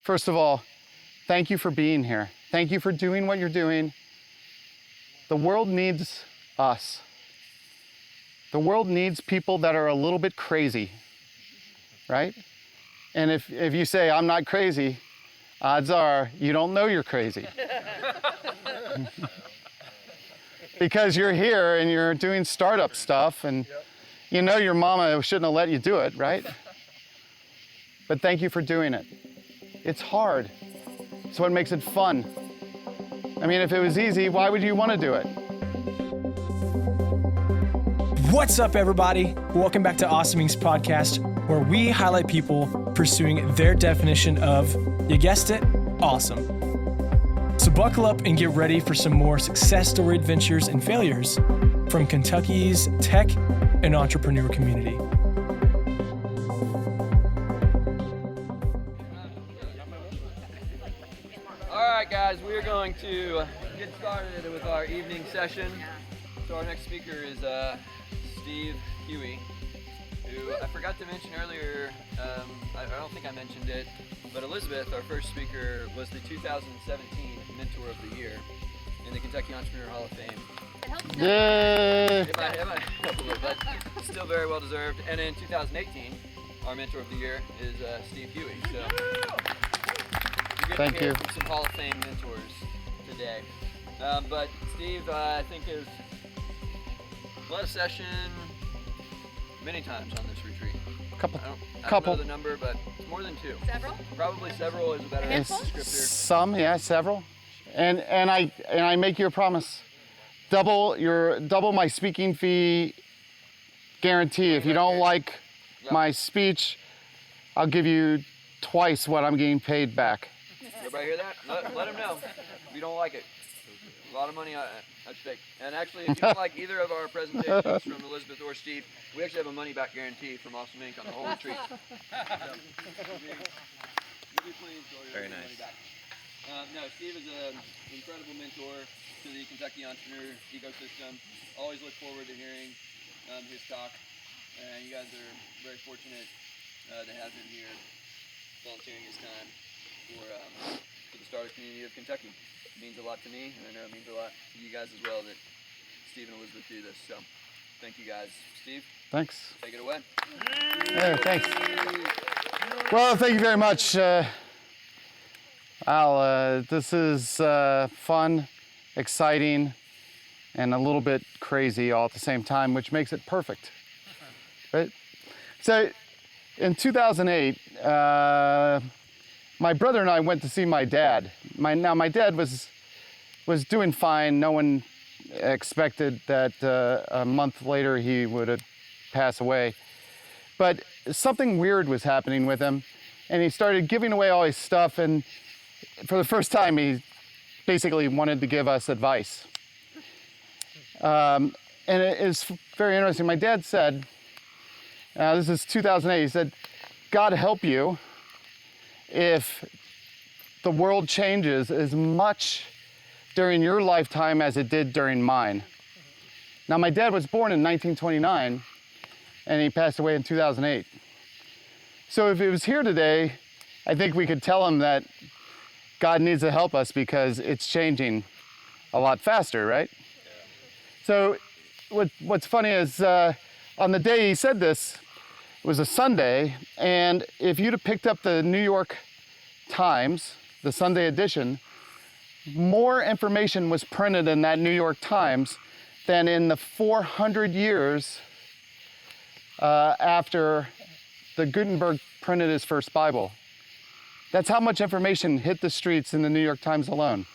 First of all, thank you for being here. Thank you for doing what you're doing. The world needs us. The world needs people that are a little bit crazy, right? And if you say, I'm not crazy, odds are you don't know you're crazy. Because you're here and you're doing startup stuff and you know your mama shouldn't have let you do it, right? But thank you for doing it. It's hard. It's what makes it fun. I mean, if it was easy, why would you want to do it? What's up, everybody? Welcome back to Awesoming's podcast, where we highlight people pursuing their definition of, you guessed it, awesome. So buckle up and get ready for some more success story adventures and failures from Kentucky's tech and entrepreneur community. All right, guys, we are going to get started with our evening session. So our next speaker is Steve Huey, who I forgot to mention earlier. I don't think I mentioned it, but Elizabeth, our first speaker, was the 2017 Mentor of the Year in the Kentucky Entrepreneur Hall of Fame. Yay! It might help a little, but still very well deserved. And in 2018, our Mentor of the Year is Steve Huey. So Thank you. Some Hall of Fame mentors today. But Steve, I think, has led a session many times on this retreat. I don't know the number, but it's more than two. Several? Probably several is a better descriptor. Some, yeah, several. And I make you a promise. Double my speaking fee guarantee. If you don't like my speech, I'll give you twice what I'm getting paid back. Everybody hear that? Let him know if you don't like it. A lot of money at stake. And actually, if you don't like either of our presentations from Elizabeth or Steve, we actually have a money-back guarantee from Awesome Inc. on the whole retreat. Very nice. No, Steve is an incredible mentor to the Kentucky entrepreneur ecosystem. Always look forward to hearing his talk. And you guys are very fortunate to have him here, volunteering his time for the startup community of Kentucky. It means a lot to me, and I know it means a lot to you guys as well that Steve and Elizabeth do this. So, thank you guys. Steve? Thanks. Take it away. Yeah, thanks. Well, thank you very much. Al, this is fun, exciting, and a little bit crazy all at the same time, which makes it perfect. Right? So, in 2008, my brother and I went to see my dad. My dad was doing fine. No one expected that a month later he would pass away. But something weird was happening with him, and he started giving away all his stuff, and for the first time he basically wanted to give us advice. And it is very interesting. My dad said, this is 2008, he said, God help you if the world changes as much during your lifetime as it did during mine. Now, my dad was born in 1929, and he passed away in 2008. So if he was here today, I think we could tell him that God needs to help us because it's changing a lot faster, right? Yeah. So what's funny is on the day he said this, it was a Sunday, and if you'd have picked up the New York Times, the Sunday edition, more information was printed in that New York Times than in the 400 years after the Gutenberg printed his first Bible. That's how much information hit the streets in the New York Times alone.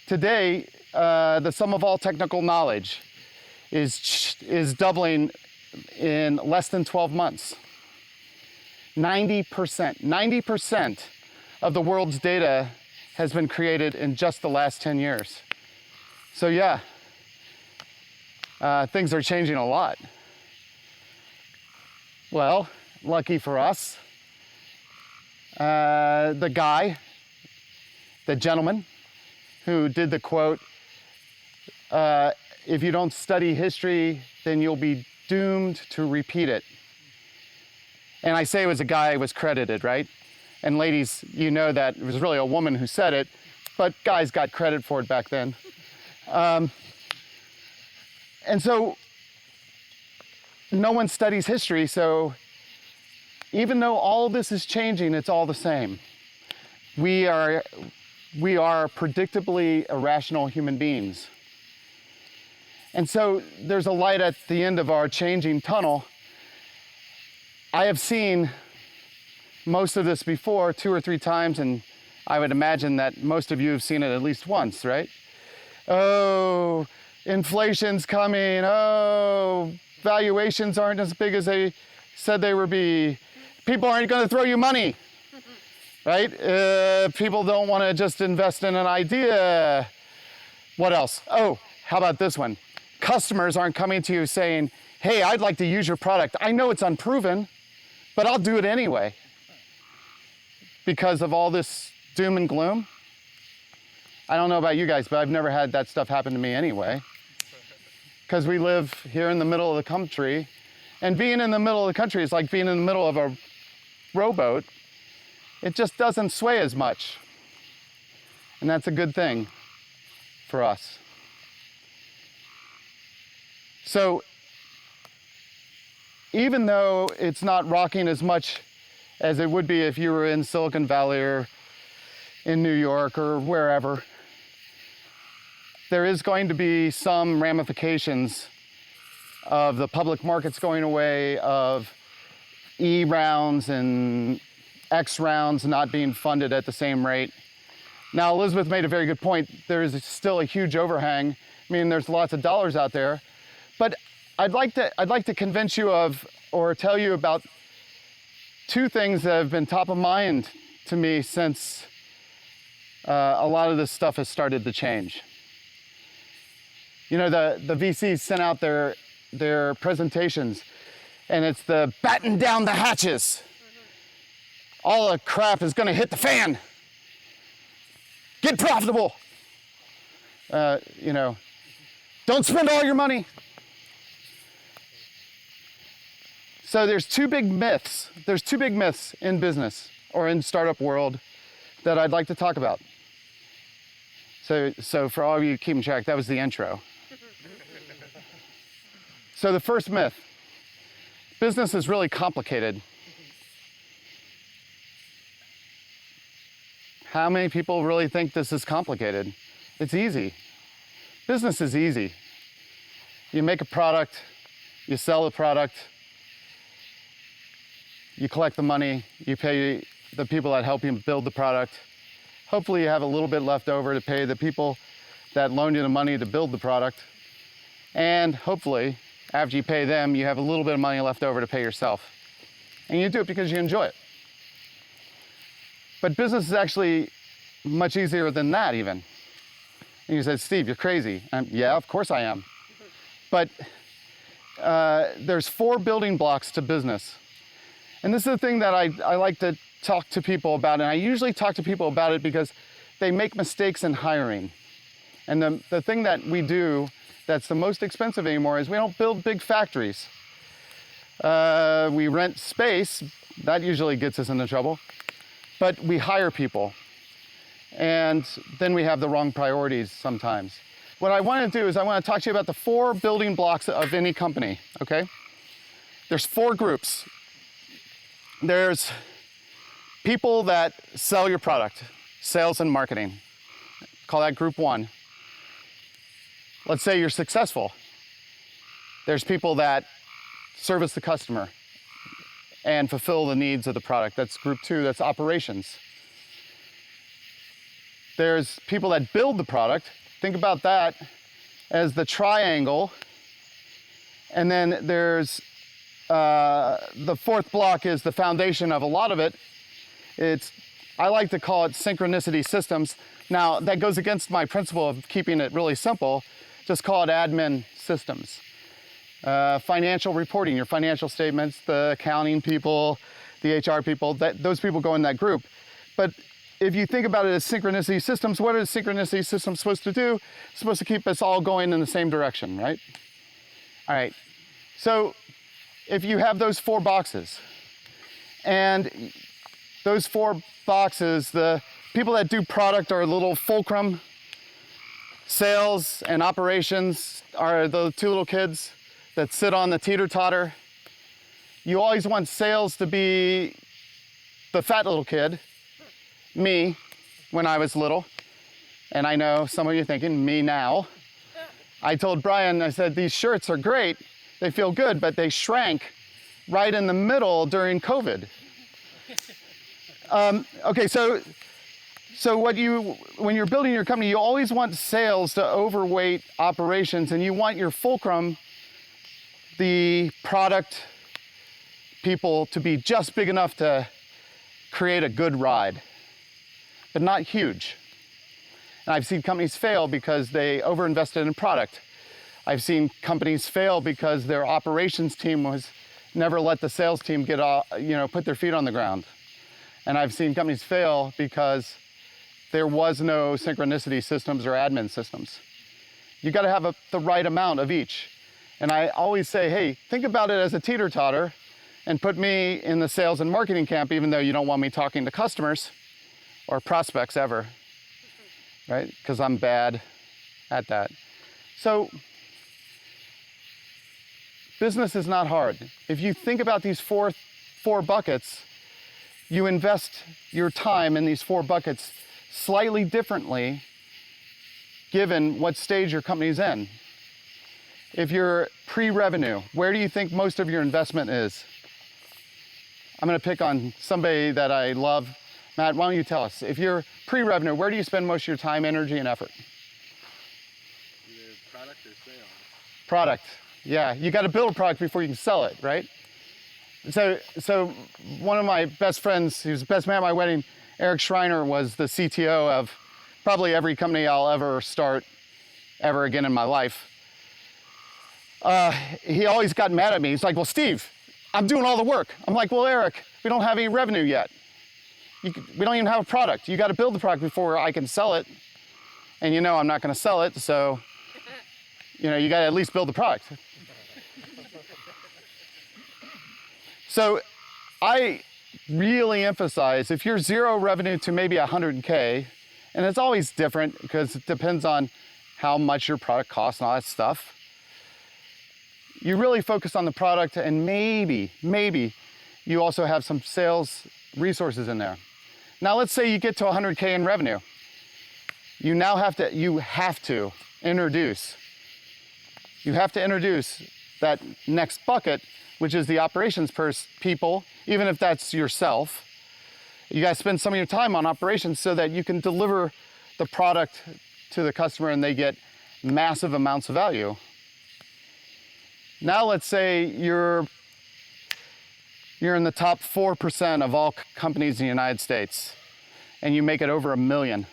Today, the sum of all technical knowledge is doubling in less than 12 months. 90% of the world's data has been created in just the last 10 years. So yeah, things are changing a lot. Well, lucky for us, the gentleman who did the quote, if you don't study history, then you'll be doomed to repeat it. And I say it was a guy who was credited, right? And ladies, you know that it was really a woman who said it, but guys got credit for it back then. And so no one studies history, so even though all of this is changing, it's all the same. We are predictably irrational human beings. And so there's a light at the end of our changing tunnel. I have seen most of this before 2 or 3 times, and I would imagine that most of you have seen it at least once, right? Oh, inflation's coming. Oh, valuations aren't as big as they said they would be. People aren't going to throw you money, right? People don't want to just invest in an idea. What else? Oh, how about this one? Customers aren't coming to you saying, hey, I'd like to use your product. I know it's unproven, but I'll do it anyway. Because of all this doom and gloom. I don't know about you guys, but I've never had that stuff happen to me anyway. Because we live here in the middle of the country, and being in the middle of the country is like being in the middle of a rowboat. It just doesn't sway as much. And that's a good thing for us. So even though it's not rocking as much as it would be if you were in Silicon Valley or in New York or wherever, there is going to be some ramifications of the public markets going away, of E rounds and X rounds not being funded at the same rate. Now, Elizabeth made a very good point. There is still a huge overhang. I mean, there's lots of dollars out there, but I'd like to convince you of, or tell you about 2 things that have been top of mind to me since a lot of this stuff has started to change. You know, the VCs sent out their presentations, and it's the batten down the hatches. All the crap is gonna hit the fan. Get profitable. You know, don't spend all your money. So there's 2 big myths. There's 2 big myths in business or in startup world that I'd like to talk about. So for all of you keeping track, that was the intro. So the first myth, business is really complicated. How many people really think this is complicated? It's easy. Business is easy. You make a product, you sell the product, you collect the money, you pay the people that help you build the product. Hopefully you have a little bit left over to pay the people that loaned you the money to build the product. And hopefully, after you pay them, you have a little bit of money left over to pay yourself. And you do it because you enjoy it. But business is actually much easier than that even. And you said, Steve, you're crazy. Yeah, of course I am. But there's 4 building blocks to business. And this is the thing that I like to talk to people about, and I usually talk to people about it because they make mistakes in hiring. And the thing that we do that's the most expensive anymore is we don't build big factories. We rent space, that usually gets us into trouble, but we hire people. And then we have the wrong priorities sometimes. What I want to do is I want to talk to you about the 4 building blocks of any company, okay? There's 4 groups. There's people that sell your product, sales and marketing. Call that group 1. Let's say you're successful. There's people that service the customer and fulfill the needs of the product. That's group 2, that's operations. There's people that build the product. Think about that as the triangle. And then there's the 4th block is the foundation of a lot of it. I like to call it synchronicity systems. Now, that goes against my principle of keeping it really simple. Just call it admin systems. Financial reporting, your financial statements, the accounting people, the HR people, those people go in that group. But if you think about it as synchronicity systems, what are synchronicity systems supposed to do? It's supposed to keep us all going in the same direction, right? All right, so if you have those 4 boxes, and those 4 boxes, the people that do product are a little fulcrum. Sales and operations are the 2 little kids that sit on the teeter-totter. You always want sales to be the fat little kid, me, when I was little. And I know some of you are thinking, me now. I told Brian, I said, these shirts are great. They feel good, but they shrank right in the middle during COVID. Okay, so when you're building your company, you always want sales to overweight operations, and you want your fulcrum, the product people, to be just big enough to create a good ride, but not huge. And I've seen companies fail because they overinvested in product. I've seen companies fail because their operations team was never let the sales team get put their feet on the ground. And I've seen companies fail because there was no synchronicity systems or admin systems. You got to have the right amount of each. And I always say, hey, think about it as a teeter-totter and put me in the sales and marketing camp, even though you don't want me talking to customers or prospects ever, right? Because I'm bad at that. So business is not hard. If you think about these four buckets, you invest your time in these 4 buckets slightly differently given what stage your company's in. If you're pre-revenue, where do you think most of your investment is? I'm going to pick on somebody that I love. Matt, why don't you tell us? If you're pre-revenue, where do you spend most of your time, energy, and effort? Either product or sales. Product. Yeah, you got to build a product before you can sell it, right? So one of my best friends, he was the best man at my wedding, Eric Schreiner, was the CTO of probably every company I'll ever start ever again in my life. He always got mad at me. He's like, well, Steve, I'm doing all the work. I'm like, well, Eric, we don't have any revenue yet. We don't even have a product. You got to build the product before I can sell it. And you know I'm not going to sell it, so you got to at least build the product. So I really emphasize, if you're 0 revenue to maybe 100K, and it's always different because it depends on how much your product costs and all that stuff, you really focus on the product, and maybe you also have some sales resources in there. Now let's say you get to 100K in revenue. You have to introduce that next bucket, which is the operations people, even if that's yourself. You guys spend some of your time on operations so that you can deliver the product to the customer and they get massive amounts of value. Now let's say you're in the top 4% of all companies in the United States and you make it over $1 million.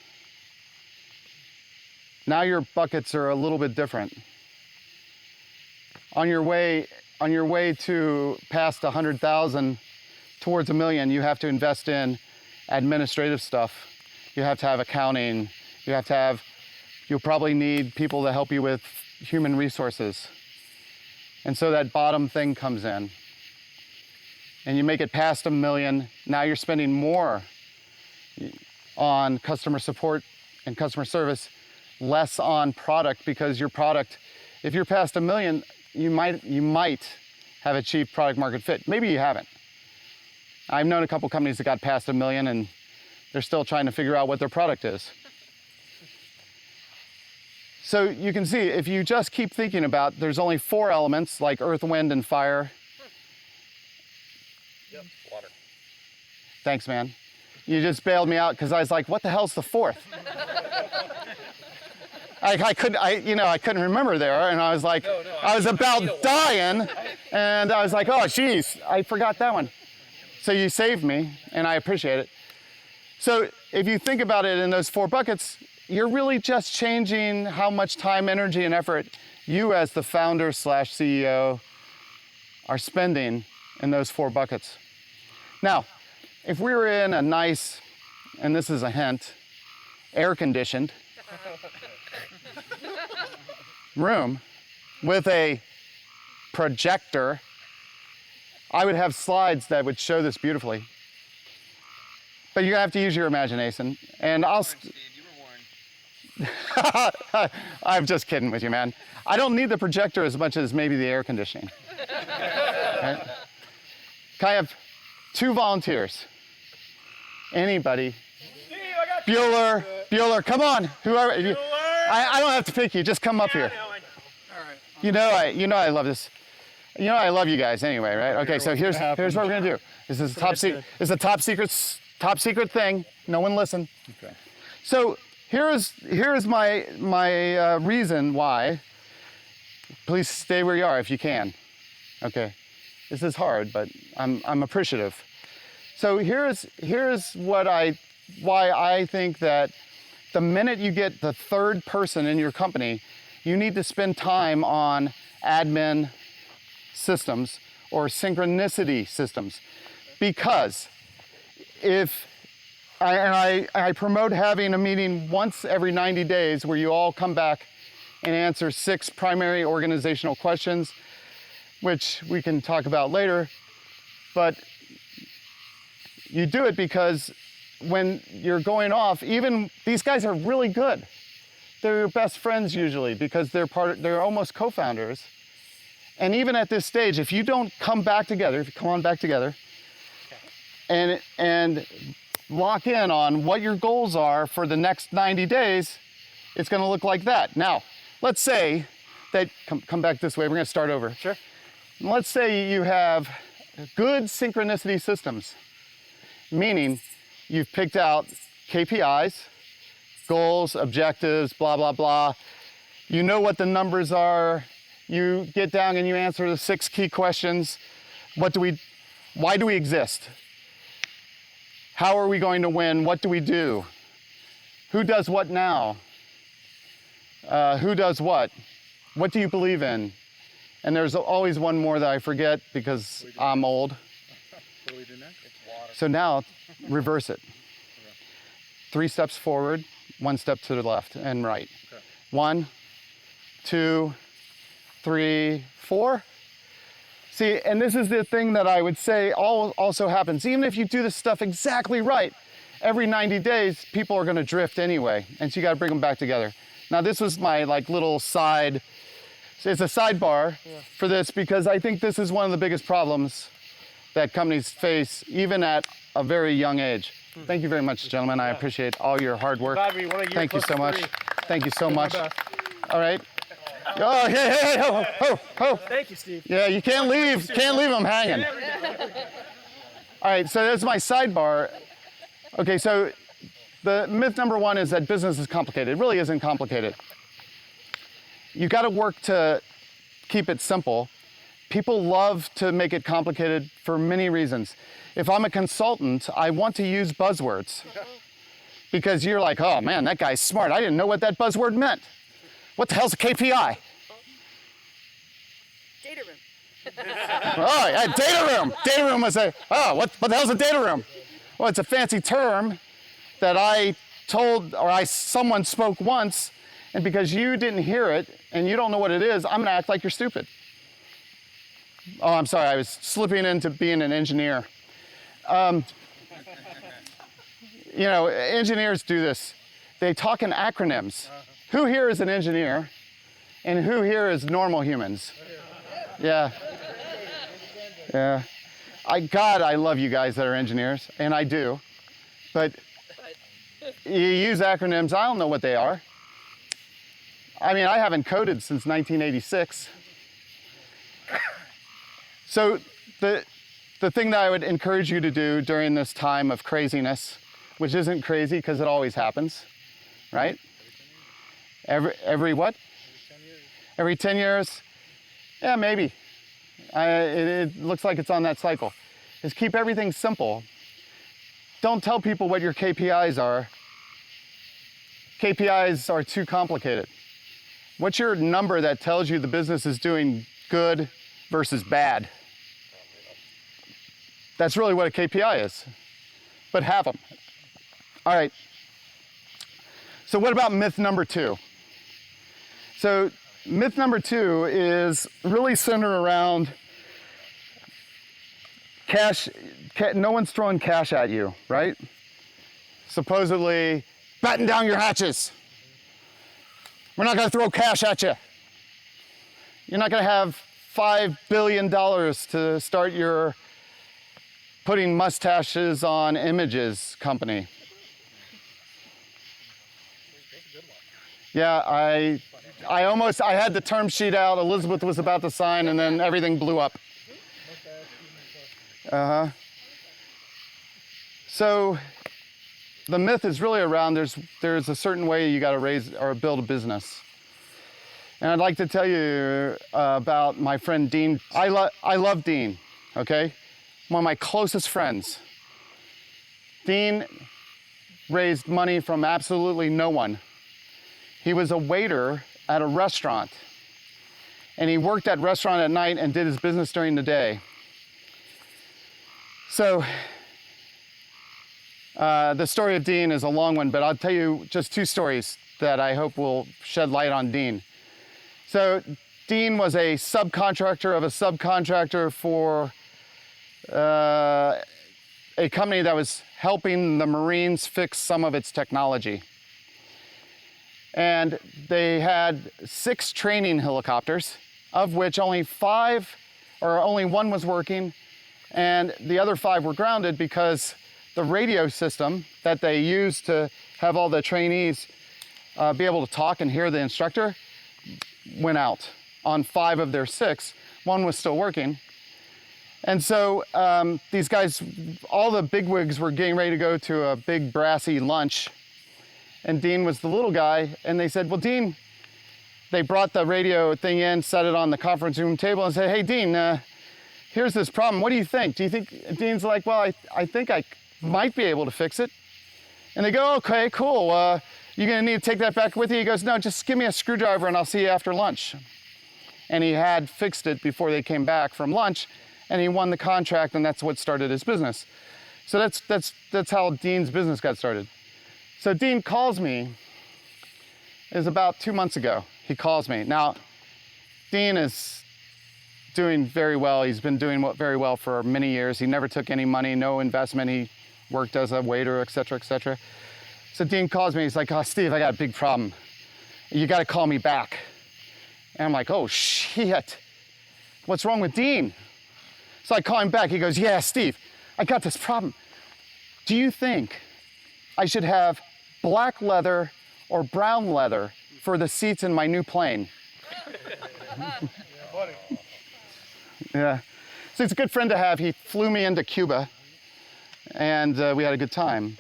Now your buckets are a little bit different. On your way to past 100,000 towards $1 million, you have to invest in administrative stuff. You have to have accounting. You'll probably need people to help you with human resources. And so that bottom thing comes in. And you make it past $1 million. Now you're spending more on customer support and customer service, less on product, because your product, if you're past $1 million, you might have achieved product market fit. Maybe you haven't. I've known a couple companies that got past $1 million and they're still trying to figure out what their product is. So you can see, if you just keep thinking about, there's only 4 elements like earth, wind, and fire. Yep, water. Thanks, man. You just bailed me out because I was like, what the hell's the 4th? I couldn't remember there, and I was like, I was about dying, and I was like, oh, geez, I forgot that one. So you saved me, and I appreciate it. So if you think about it in those 4 buckets, you're really just changing how much time, energy, and effort you as the founder / CEO are spending in those 4 buckets. Now, if we were in a nice, and this is a hint, air-conditioned room with a projector, I would have slides that would show this beautifully. but you're gonna have to use your imagination. And I'll. Steve, you were warned. I'm just kidding with you, man. I don't need the projector as much as maybe the air conditioning. Right? Can I have 2 volunteers? Anybody? Bueller, come on. Whoever. I don't have to pick you. Just come up here. You know I love this. You know I love you guys anyway, right? Okay, so here's what we're gonna do. This is a top secret. It's a top secret thing. No one listen. Okay. So here is my reason why. Please stay where you are if you can. Okay. This is hard, but I'm appreciative. So here's why I think that the minute you get the 3rd person in your company, you need to spend time on admin systems or synchronicity systems. Because if I promote having a meeting once every 90 days where you all come back and answer 6 primary organizational questions, which we can talk about later, but you do it because when you're going off, even these guys are really good. They're your best friends usually because they're almost co-founders. And even at this stage, if you don't come back together, if you come on back together and lock in on what your goals are for the next 90 days, it's gonna look like that. Now, let's say that, come back this way, we're gonna start over. Sure. Let's say you have good synchronicity systems, meaning you've picked out KPIs, goals, objectives, blah, blah, blah. You know what the numbers are. You get down and you answer the 6 key questions. Why do we exist? How are we going to win? What do we do? Who does what now? Who does what? What do you believe in? And there's always one more that I forget because I'm old. What do we do next? It's water. So now, reverse it. 3 steps forward, 1 step to the left and right. Okay. 1, 2, 3, 4. See, and this is the thing that I would say also happens. Even if you do this stuff exactly right, every 90 days, people are gonna drift anyway. And so you gotta bring them back together. Now this was my little side, it's a sidebar for this because I think this is one of the biggest problems that companies face even at a very young age. Thank you very much, gentlemen. I appreciate all your hard work. Thank you so much. Thank you so much. All right. Oh, hey, ho. Thank you, Steve. Yeah, you can't leave them hanging. All right, so that's my sidebar. Okay, so the myth number 1 is that business is complicated. It really isn't complicated. You got to work to keep it simple. People love to make it complicated for many reasons. If I'm a consultant, I want to use buzzwords because you're like, oh man, that guy's smart. I didn't know what that buzzword meant. What the hell's a KPI? Data room. Oh, yeah, data room. Data room was what the hell's a data room? Well, it's a fancy term that someone spoke once, and because you didn't hear it and you don't know what it is, I'm gonna act like you're stupid. Oh, I'm sorry, I was slipping into being an engineer. Engineers do this. They talk in acronyms. Who here is an engineer? And who here is normal humans? Yeah. Yeah. I love you guys that are engineers, and I do. But you use acronyms, I don't know what they are. I mean, I haven't coded since 1986. So the thing that I would encourage you to do during this time of craziness, which isn't crazy because it always happens, right? Every what? Every 10 years? Yeah, maybe. It looks like it's on that cycle. Is keep everything simple. Don't tell people what your KPIs are. KPIs are too complicated. What's your number that tells you the business is doing good versus bad? That's really what a KPI is. But have them. All right. So what about myth number 2? So myth number 2 is really centered around cash. No one's throwing cash at you, right? supposedly batten down your hatches. We're not going to throw cash at you. You're not going to have $5 billion to start your putting mustaches on images company. Yeah, I had the term sheet out. Elizabeth was about to sign, and then everything blew up. So the myth is really around there's a certain way you got to raise or build a business. And I'd like to tell you about my friend Dean. I love Dean, okay? One of my closest friends. Dean raised money from absolutely no one. He was a waiter at a restaurant, and he worked at restaurant at night and did his business during the day. So the story of Dean is a long one, but I'll tell you just two stories that I hope will shed light on Dean. So Dean was a subcontractor of a subcontractor for a company that was helping the Marines fix some of its technology. And they had 6 training helicopters, of which only one was working, and the other 5 were grounded because the radio system that they used to have all the trainees be able to talk and hear the instructor went out on 5 of their 6. 1 was still working. And so these guys, all the bigwigs were getting ready to go to a big brassy lunch. And Dean was the little guy. And they said, well, Dean, they brought the radio thing in, set it on the conference room table and said, hey, Dean, here's this problem. What do you think? Do you think? Dean's like, well, I think I might be able to fix it. And they go, okay, cool. You're gonna need to take that back with you? He goes, no, just give me a screwdriver and I'll see you after lunch. And he had fixed it before they came back from lunch, and he won the contract, and that's what started his business. So that's how Dean's business got started. So Dean calls me, it was about 2 months ago, he calls me. Now, Dean is doing very well. He's been doing very well for many years. He never took any money, no investment. He worked as a waiter, et cetera, et cetera. So Dean calls me, he's like, oh, Steve, I got a big problem. You gotta call me back. And I'm like, oh shit, what's wrong with Dean? So I call him back, he goes, yeah, Steve, I got this problem. Do you think I should have black leather or brown leather for the seats in my new plane? Yeah, so he's a good friend to have. He flew me into Cuba, and we had a good time.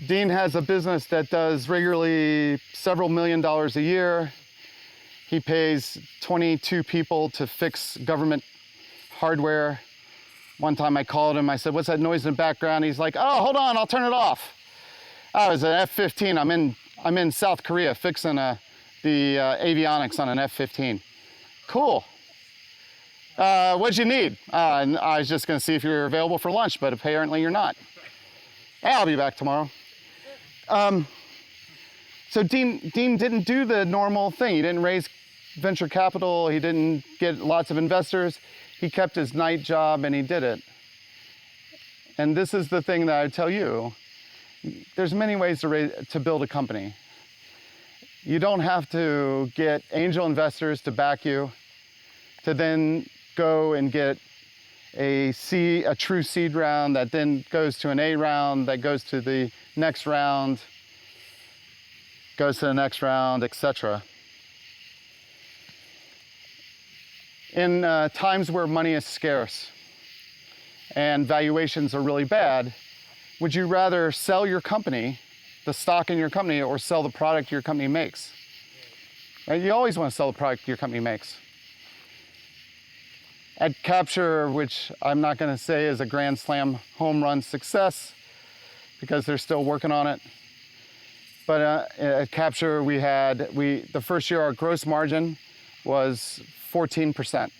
Dean has a business that does regularly several $1 million a year. He pays 22 people to fix government hardware. One time I called him, I said, what's that noise in the background? He's like, oh, hold on, I'll turn it off. Oh, it's an F-15. I'm in South Korea fixing the avionics on an F-15. Cool. What'd you need? And I was just gonna see if you were available for lunch, but apparently you're not. Hey, I'll be back tomorrow. So Dean didn't do the normal thing. He didn't raise venture capital. He didn't get lots of investors. He kept his night job and he did it. And this is the thing that I tell you. There's many ways to build a company. You don't have to get angel investors to back you, to then go and get a true seed round that then goes to an A round, that goes to the next round, goes to the next round, etc. In times where money is scarce and valuations are really bad, would you rather sell your company, the stock in your company, or sell the product your company makes? Right? You always want to sell the product your company makes. At Capture, which I'm not going to say is a grand slam home run success because they're still working on it. But at Capture, the first year our gross margin was 14%.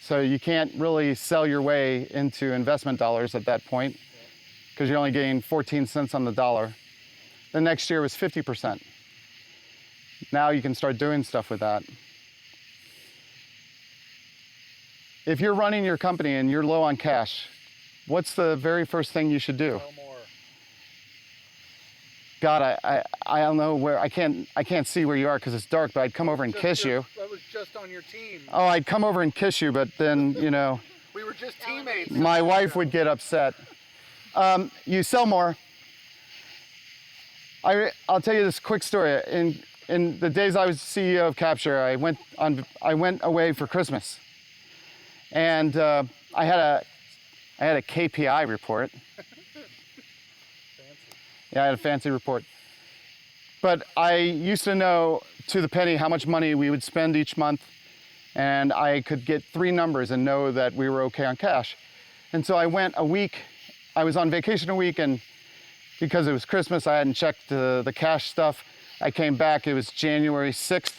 So you can't really sell your way into investment dollars at that point because you're only getting 14 cents on the dollar. The next year was 50%. Now you can start doing stuff with that. if you're running your company and you're low on cash, what's the very first thing you should do? No more. God, I don't know where, I can't see where you are because it's dark, but I'd come over and kiss you. I was just on your team. Oh, I'd come over and kiss you, but then, you know, We were just teammates. my wife would get upset. You sell more. I'll tell you this quick story. In the days I was CEO of Capture, I went away for Christmas, and I had a KPI report. Yeah, I had a fancy report. But I used to know to the penny how much money we would spend each month, and I could get 3 numbers and know that we were okay on cash. And so I went a week. I was on vacation a week, and because it was Christmas, I hadn't checked the cash stuff. I came back, it was January 6th,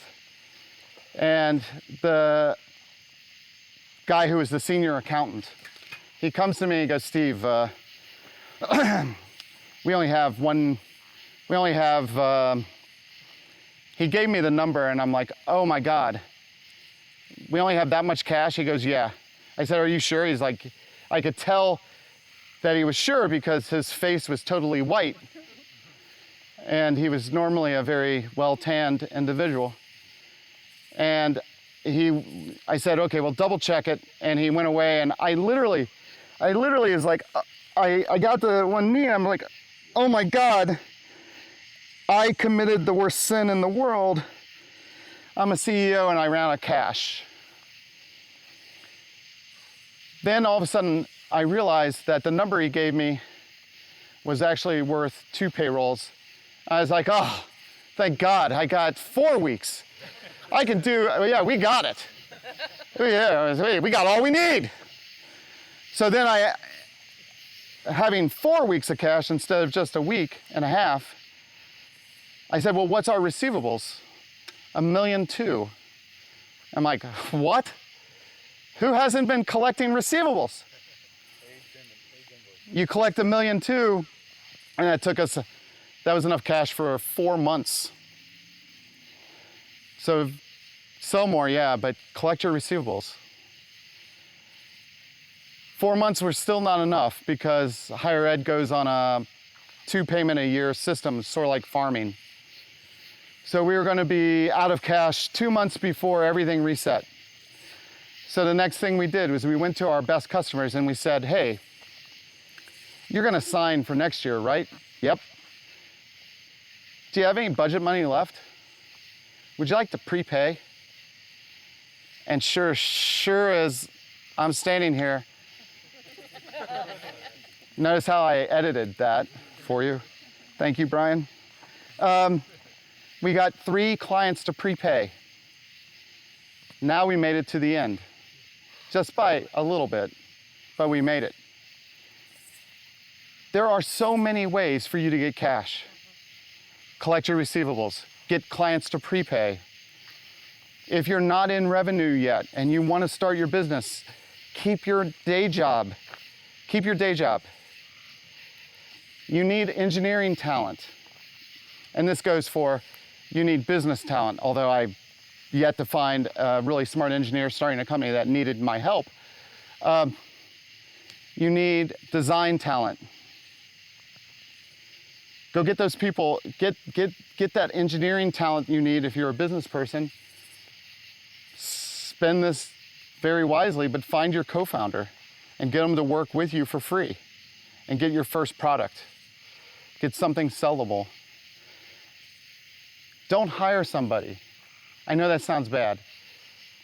and the guy who was the senior accountant, he comes to me and goes, Steve, he gave me the number, and I'm like, oh my God, we only have that much cash? He goes, yeah. I said, are you sure? He's like, I could tell that he was sure because his face was totally white. And he was normally a very well-tanned individual. And I said, okay, well, double check it. And he went away, and I literally was like, I got to one knee, and I'm like, oh my God, I committed the worst sin in the world. I'm a CEO and I ran out of cash. Then all of a sudden, I realized that the number he gave me was actually worth 2 payrolls. I was like, oh, thank God, I got 4 weeks. I can do, yeah, we got it. Yeah, we got all we need. So then having 4 weeks of cash instead of just a week and a half, I said, well, what's our receivables? $1.2 million. I'm like, what? Who hasn't been collecting receivables? You collect $1.2 million, and that was enough cash for 4 months. So sell more, yeah, but collect your receivables. 4 months were still not enough because higher ed goes on a 2 payment a year system, sort of like farming. So we were going to be out of cash 2 months before everything reset. So the next thing we did was we went to our best customers and we said, hey, you're going to sign for next year, right? Yep. Do you have any budget money left? Would you like to prepay? And sure as I'm standing here, notice how I edited that for you. Thank you, Brian. We got 3 clients to prepay. Now we made it to the end. Just by a little bit, but we made it. There are so many ways for you to get cash. Collect your receivables, get clients to prepay. If you're not in revenue yet and you want to start your business, keep your day job. Keep your day job. You need engineering talent. And this goes for, you need business talent, although I've yet to find a really smart engineer starting a company that needed my help. You need design talent. Go get those people, get that engineering talent you need if you're a business person. Spend this very wisely, but find your co-founder and get them to work with you for free and get your first product. Get something sellable. Don't hire somebody. I know that sounds bad,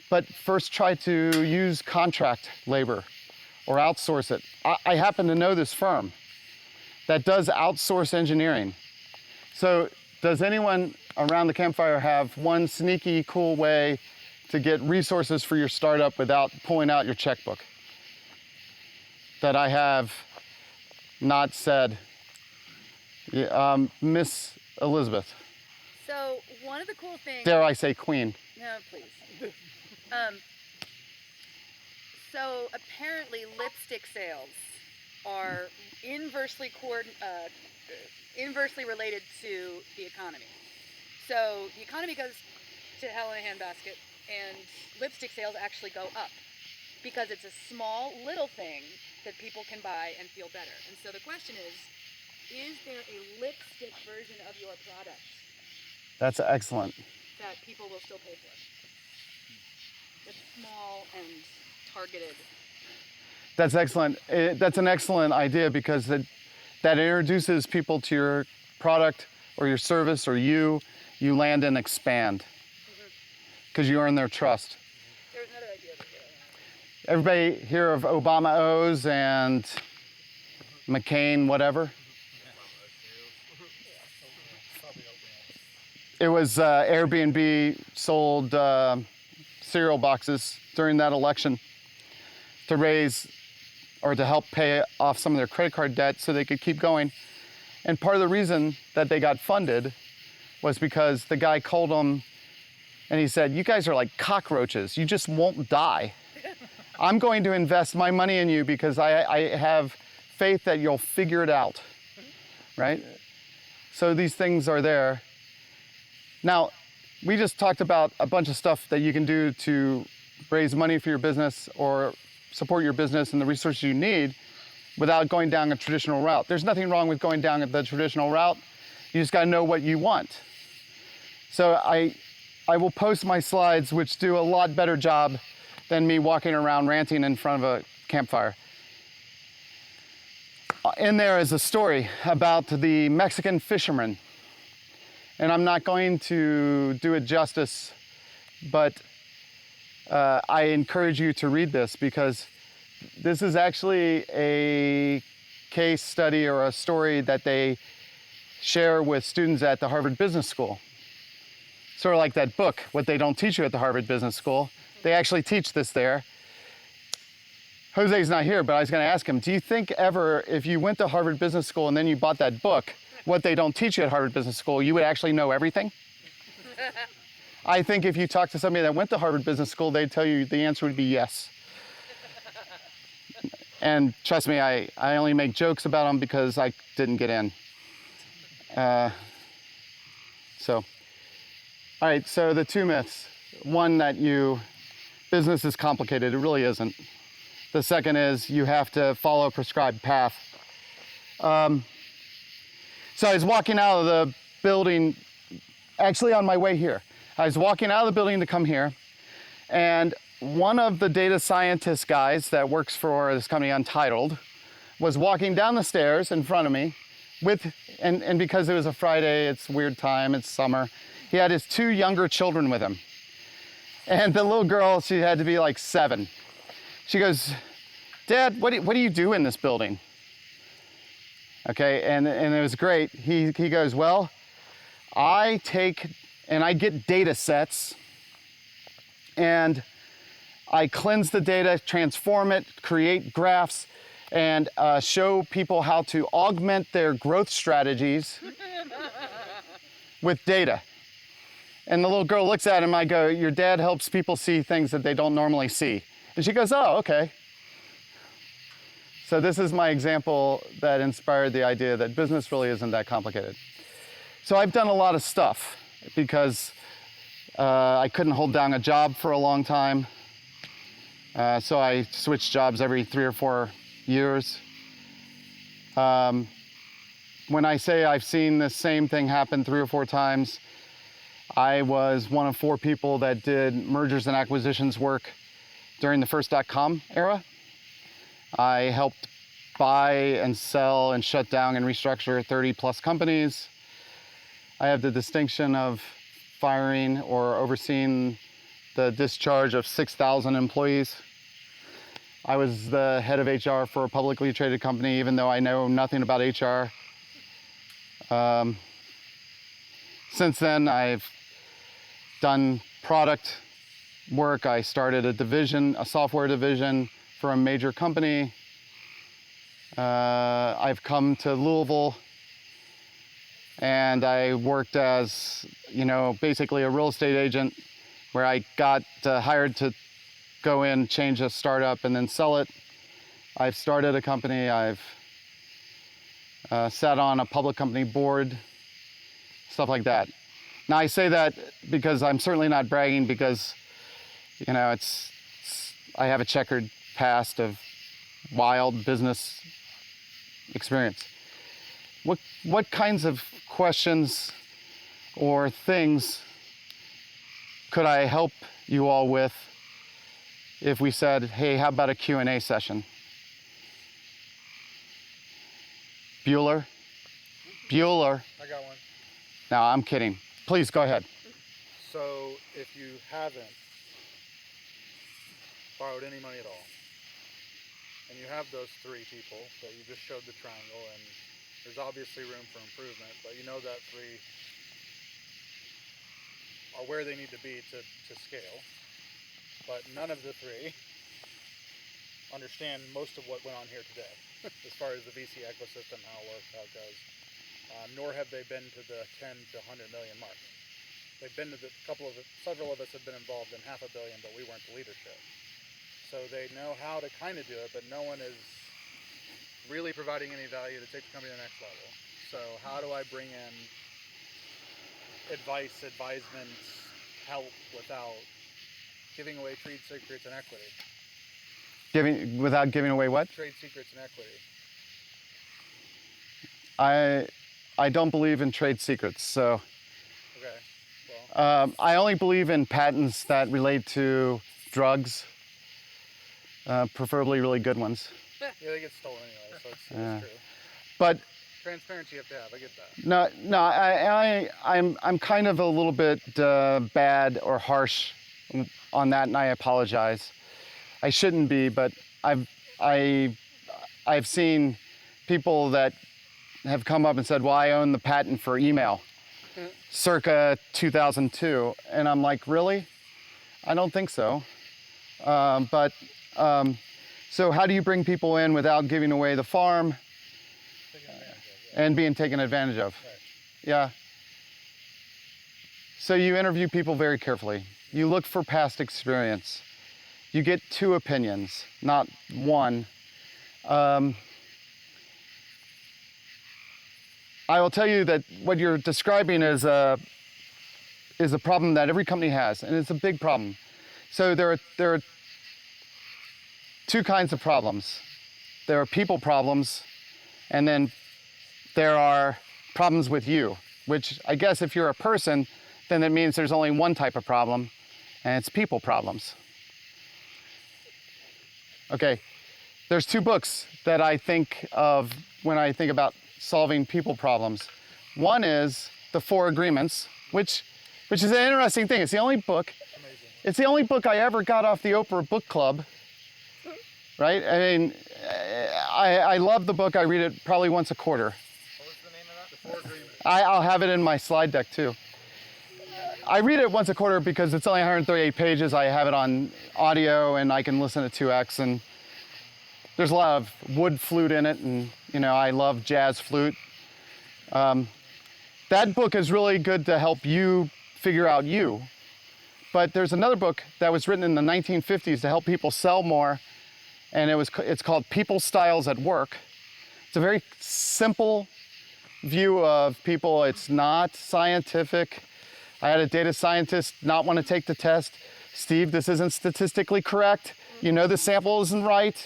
but first try to use contract labor or outsource it. I happen to know this firm that does outsource engineering. So does anyone around the campfire have one sneaky, cool way to get resources for your startup without pulling out your checkbook that I have not said? Miss Elizabeth. So one of the cool things. Dare I say queen? No, please. So apparently lipstick sales are inversely related to the economy. So the economy goes to hell in a handbasket, and lipstick sales actually go up. because it's a small little thing that people can buy and feel better. And so the question is there a lipstick version of your product That's excellent. that people will still pay for? It's small and targeted. That's excellent. That's an excellent idea because that introduces people to your product or your service or you land and expand because you earn their trust. There's another idea over here. Everybody hear of Obama O's and McCain, whatever? It was Airbnb sold cereal boxes during that election to raise or to help pay off some of their credit card debt so they could keep going. And part of the reason that they got funded was because the guy called them and he said, "You guys are like cockroaches. You just won't die. I'm going to invest my money in you because I have faith that you'll figure it out," right? So these things are there. Now, we just talked about a bunch of stuff that you can do to raise money for your business or support your business and the resources you need without going down a traditional route. There's nothing wrong with going down the traditional route. You just gotta know what you want. So I will post my slides, which do a lot better job than me walking around ranting in front of a campfire. In there is a story about the Mexican fisherman. And I'm not going to do it justice, but I encourage you to read this because this is actually a case study or a story that they share with students at the Harvard Business School. Sort of like that book, What They Don't Teach You at the Harvard Business School. They actually teach this there. Jose's not here, but I was gonna ask him, do you think ever, if you went to Harvard Business School and then you bought that book, What They Don't Teach You at Harvard Business School, you would actually know everything? I think if you talk to somebody that went to Harvard Business School, they'd tell you the answer would be yes. And trust me, I only make jokes about them because I didn't get in. All right, so the two myths. One, that business is complicated. It really isn't. The second is you have to follow a prescribed path. So I was walking out of the building, actually on my way here. I was walking out of the building to come here, and one of the data scientist guys that works for this company Untitled was walking down the stairs in front of me and because it was a Friday, it's a weird time, it's summer, he had his two younger children with him. And the little girl, she had to be like 7. She goes, "Dad, what do you do in this building?" Okay, and it was great. He goes, "Well, I take and I get data sets and I cleanse the data, transform it, create graphs, and show people how to augment their growth strategies with data." And the little girl looks at him, I go, "Your dad helps people see things that they don't normally see." And she goes, "Oh, okay." So this is my example that inspired the idea that business really isn't that complicated. So I've done a lot of stuff because I couldn't hold down a job for a long time. So I switched jobs every 3 or 4 years. When I say I've seen the same thing happen 3 or 4 times, I was one of 4 people that did mergers and acquisitions work during the first .com era. I helped buy and sell and shut down and restructure 30 plus companies. I have the distinction of firing or overseeing the discharge of 6,000 employees. I was the head of HR for a publicly traded company, even though I know nothing about HR. Since then, I've done product work. I started a software division for a major company. I've come to Louisville and I worked as, basically a real estate agent where I got hired to go in, change a startup and then sell it. I've started a company. I've sat on a public company board, stuff like that. Now I say that because I'm certainly not bragging because, it's I have a checkered past of wild business experience. What kinds of questions or things could I help you all with if we said, hey, how about a Q&A session? Bueller? I got one. No, I'm kidding. Please go ahead. So if you haven't borrowed any money at all, and you have those three people that you just showed the triangle, and there's obviously room for improvement, but you know that three are where they need to be to scale, but none of the three understand most of what went on here today as far as the VC ecosystem, how it works, how it goes, nor have they been to the 10 to 100 million mark. They've been to several of us have been involved in $500 million, but we weren't the leadership. So they know how to kind of do it, but no one is really providing any value to take the company to the next level. So how do I bring in advice, advisements, help without giving away trade secrets and equity? Without giving away what? Trade secrets and equity. I don't believe in trade secrets, so Okay. Well, I only believe in patents that relate to drugs, preferably really good ones. yeah, they get stolen anyway, so it's true. But Transparency you have to have. I get that. no, I'm kind of a little bit bad or harsh on that, and I apologize. I shouldn't be, but I've seen people that have come up and said, well, I own the patent for email circa 2002. And I'm like, really? I don't think so. So how do you bring people in without giving away the farm and being taken advantage of? Right. Yeah. So you interview people very carefully. You look for past experience. You get two opinions, not one. I will tell you that what you're describing is a problem that every company has, and it's a big problem. So there are two kinds of problems. There are people problems, and then there are problems with you, which I guess if you're a person, then that means there's only one type of problem, and it's people problems. Okay, there's two books that I think of when I think about solving people problems. One is The Four Agreements, which is an interesting thing. It's the only book. Amazing. It's the only book I ever got off the Oprah Book Club. Right? I mean, I love the book. I read it probably once a quarter. What was the name of that? The Four Agreements. I'll have it in my slide deck too. I read it once a quarter because it's only 138 pages. I have it on audio and I can listen to 2x, and there's a lot of wood flute in it, and I love jazz flute. That book is really good to help you figure out you. But there's another book that was written in the 1950s to help people sell more, and it's called People Styles at Work. It's a very simple view of people. It's not scientific. I had a data scientist not want to take the test. Steve, this isn't statistically correct. You know the sample isn't right.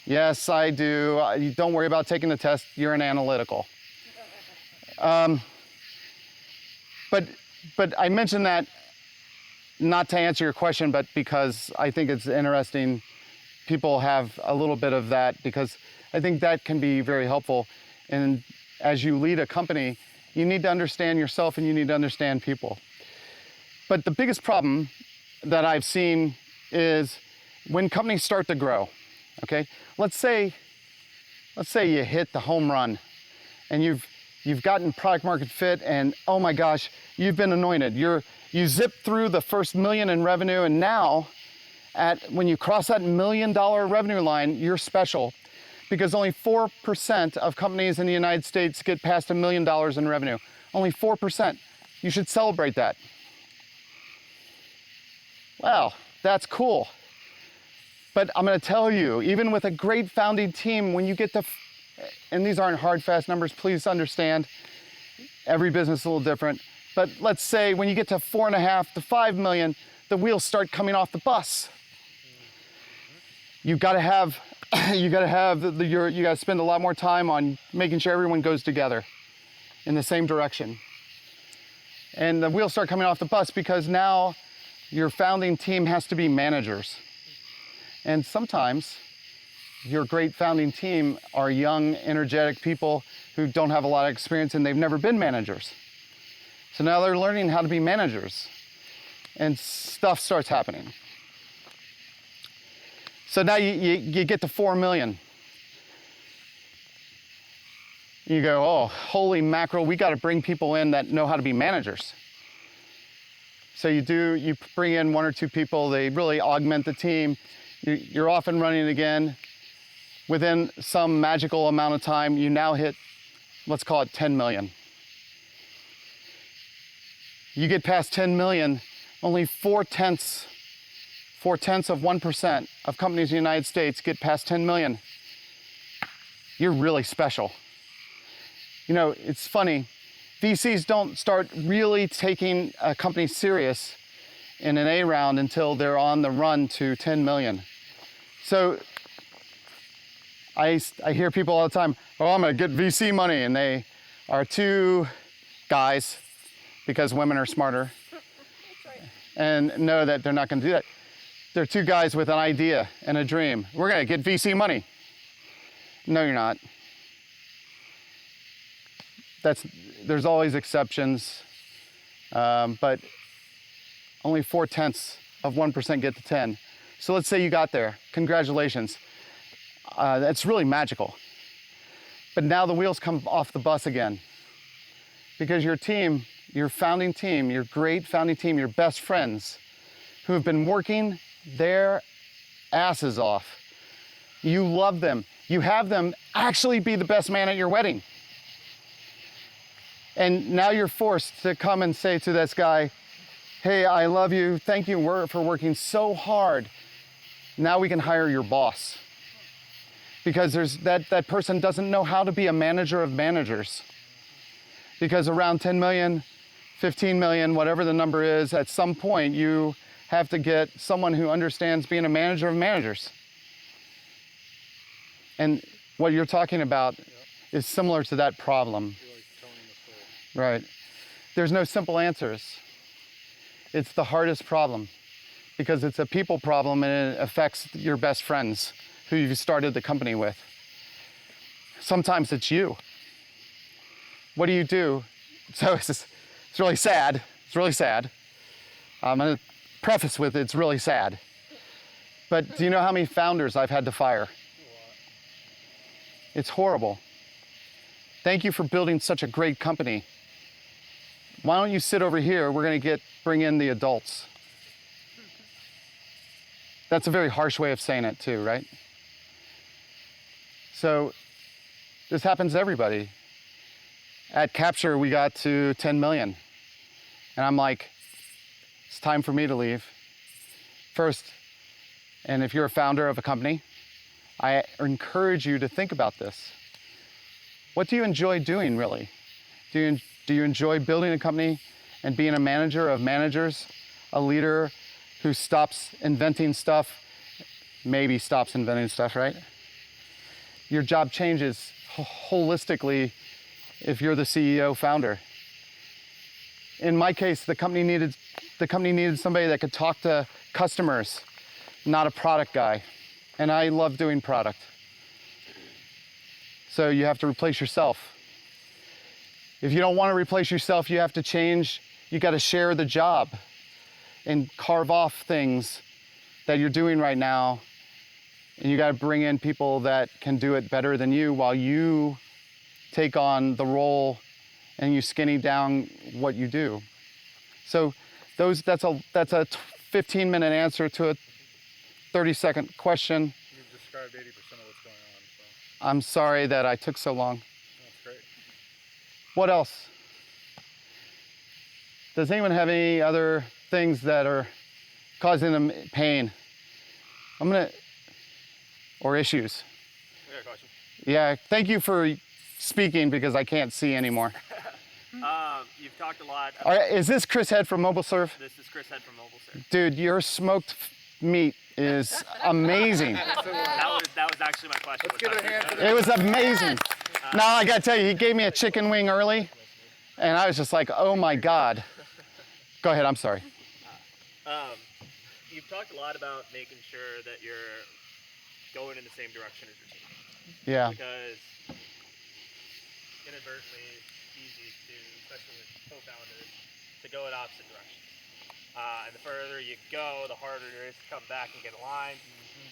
Yes, I do. Don't worry about taking the test. You're an analytical. But I mentioned that not to answer your question, but because I think it's interesting. People have a little bit of that because I think that can be very helpful. And as you lead a company, you need to understand yourself and you need to understand people. But the biggest problem that I've seen is when companies start to grow. Okay, let's say you hit the home run and you've gotten product market fit, and oh my gosh, you've been anointed. You zip through the first $1 million in revenue, and now when you cross that $1 million revenue line, you're special because only 4% of companies in the United States get past $1 million in revenue. Only 4%. You should celebrate that. Wow, that's cool. But I'm going to tell you, even with a great founding team, when you get to, and these aren't hard, fast numbers, please understand, every business is a little different. But let's say when you get to 4.5 to 5 million, the wheels start coming off the bus. you got to have you got to spend a lot more time on making sure everyone goes together in the same direction. And the wheels start coming off the bus because now your founding team has to be managers. And sometimes your great founding team are young, energetic people who don't have a lot of experience and they've never been managers. So now they're learning how to be managers and stuff starts happening. So now you get to 4 million. You go, oh, holy mackerel, we got to bring people in that know how to be managers. So you bring in 1 or 2 people, they really augment the team. You're off and running again. Within some magical amount of time, you now hit, let's call it 10 million. You get past 10 million, only 4/10 of 1% of companies in the United States get past 10 million. You're really special. You know, it's funny, VCs don't start really taking a company serious in an A round until they're on the run to 10 million. So I hear people all the time, oh, I'm gonna get VC money, and they are 2 guys, because women are smarter, and know that they're not gonna do that. They're 2 guys with an idea and a dream. We're gonna get VC money. No, you're not. There's always exceptions, but only 4/10 of 1% get to 10. So let's say you got there, congratulations. That's really magical. But now the wheels come off the bus again, because your team, your founding team, your great founding team, your best friends who have been working their asses off, you love them. You have them actually be the best man at your wedding. And now you're forced to come and say to this guy, hey, I love you, thank you for working so hard. Now we can hire your boss. Because that person doesn't know how to be a manager of managers. Because around 10 million, 15 million, whatever the number is, at some point you have to get someone who understands being a manager of managers. And what you're talking about is similar to that problem. Right. There's no simple answers. It's the hardest problem because it's a people problem and it affects your best friends who you started the company with. Sometimes it's you. What do you do? So it's really sad. It's really sad. I'm going to preface with it's really sad. But do you know how many founders I've had to fire? It's horrible. Thank you for building such a great company. Why don't you sit over here? We're going to bring in the adults. That's a very harsh way of saying it too, right? So this happens to everybody. At Capture, we got to 10 million. And I'm like, it's time for me to leave. First, and if you're a founder of a company, I encourage you to think about this. What do you enjoy doing, really? Do you enjoy building a company and being a manager of managers, a leader who stops inventing stuff, maybe stops inventing stuff, right? Your job changes holistically if you're the CEO founder. In my case, the company needed somebody that could talk to customers, not a product guy. And I love doing product. So you have to replace yourself. If you don't want to replace yourself, you have to change. You got to share the job and carve off things that you're doing right now. And you got to bring in people that can do it better than you while you take on the role and you skinny down what you do. So that's a 15-minute answer to a 30-second question. You've described 80% of what's going on. So. I'm sorry that I took so long. That's great. What else? Does anyone have any other things that are causing them pain? Or issues? I got a question. Yeah, thank you for speaking because I can't see anymore. You've talked a lot. All right, is this Chris Head from MobileServe? This is Chris Head from MobileServe. Dude, you're smoked meat is amazing. That was actually my question. Let's give it a hand for the It was amazing. No, I gotta tell you, he gave me a chicken wing early, and I was just like, oh my God. Go ahead, I'm sorry. You've talked a lot about making sure that you're going in the same direction as your team. Yeah. Because inadvertently, it's easy to, especially with co-founders, to go in opposite directions. And the further you go, the harder it is to come back and get aligned,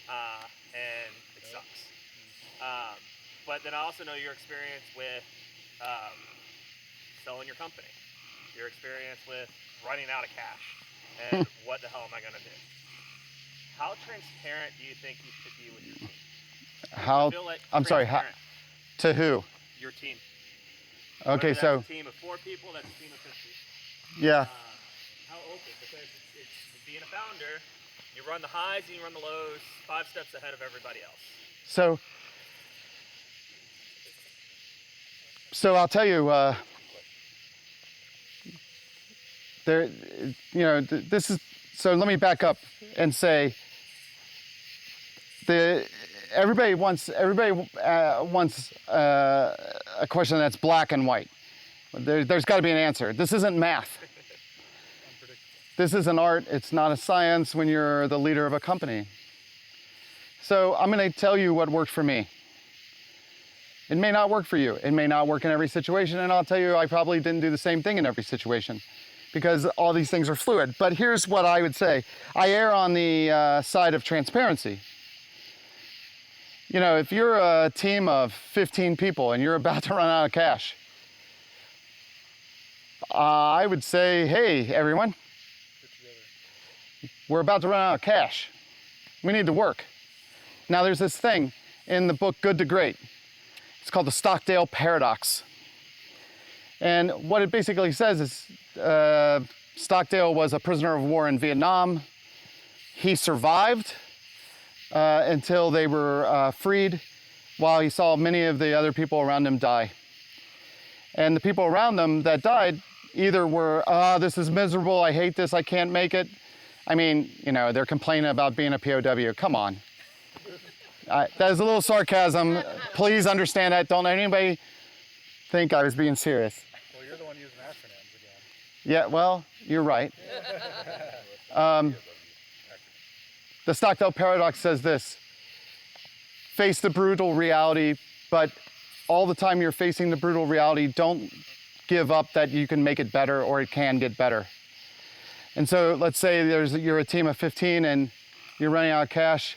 and it sucks. But then I also know your experience with selling your company, your experience with running out of cash, and what the hell am I going to do? How transparent do you think you should be with your team? How, I feel like I'm sorry, how, transparent. to who? Your team. Okay, Whether so, that's a team of 4 people, that's a team of 50. yeah. How open? Because it's being a founder, you run the highs and you run the lows 5 steps ahead of everybody else. So I'll tell you, there, you know, this is, so let me back up and say, everybody wants a question that's black and white. There's got to be an answer. This isn't math. This is an art. It's not a science when you're the leader of a company. So I'm going to tell you what worked for me. It may not work for you. It may not work in every situation, and I'll tell you, I probably didn't do the same thing in every situation because all these things are fluid. But here's what I would say. I err on the side of transparency. You know, if you're a team of 15 people and you're about to run out of cash, I would say, hey, everyone, we're about to run out of cash. We need to work. Now, there's this thing in the book Good to Great. It's called the Stockdale Paradox. And what it basically says is Stockdale was a prisoner of war in Vietnam. He survived until they were freed, while he saw many of the other people around him die. And the people around them that died either were, this is miserable, I hate this, I can't make it. I mean, you know, they're complaining about being a POW. Come on. That is a little sarcasm. Please understand that. Don't anybody think I was being serious. Well, you're the one using acronyms again. Yeah, well, you're right. The Stockdale Paradox says this: face the brutal reality, but all the time you're facing the brutal reality, don't give up that you can make it better or it can get better. And so let's say you're a team of 15 and you're running out of cash.